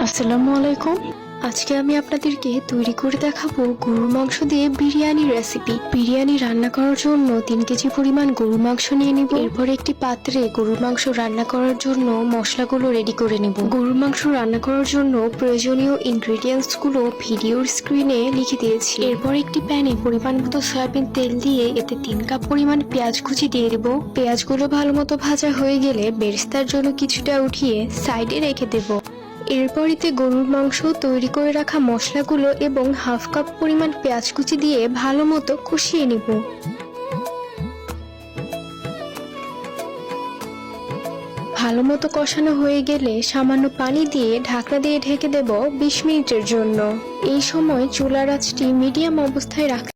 আসসালামু আলাইকুম। আজকে আমি আপনাদেরকে তৈরি করে দেখাবো গরুর মাংস দিয়ে বিরিয়ানি রেসিপি। বিরিয়ানি রান্না করার জন্য 3 কেজি পরিমাণ গরুর মাংস নিয়ে নিব। এরপর একটি পাত্রে গরুর মাংস রান্না করার জন্য মশলাগুলো রেডি করে নিব। গরুর মাংস রান্না করার জন্য প্রয়োজনীয় ইনগ্রেডিয়েন্টস গুলো ভিডিওর স্ক্রিনে লিখে দিয়েছি। এরপর একটি প্যানে পরিমাণ মতো সয়াবিন তেল দিয়ে এতে 3 কাপ পরিমাণ পেঁয়াজ কুচি দিয়ে দেব। পেঁয়াজগুলো ভালো মতো ভাজা হয়ে গেলে বেরেস্তার জন্য কিছুটা উঠিয়ে সাইডে রেখে দেব। এরপর এতে গরুর মাংস তৈরি করে রাখা মশলাগুলো এবং হাফ কাপ পরিমাণ পেঁয়াজ কুচি দিয়ে ভালো মতো কষিয়ে নিব। ভালো মতো কষানো হয়ে গেলে সামান্য পানি দিয়ে ঢাকনা দিয়ে ঢেকে দেব 20 মিনিটের জন্য। এই সময় চুলার আঁচটি মিডিয়াম অবস্থায় রাখতে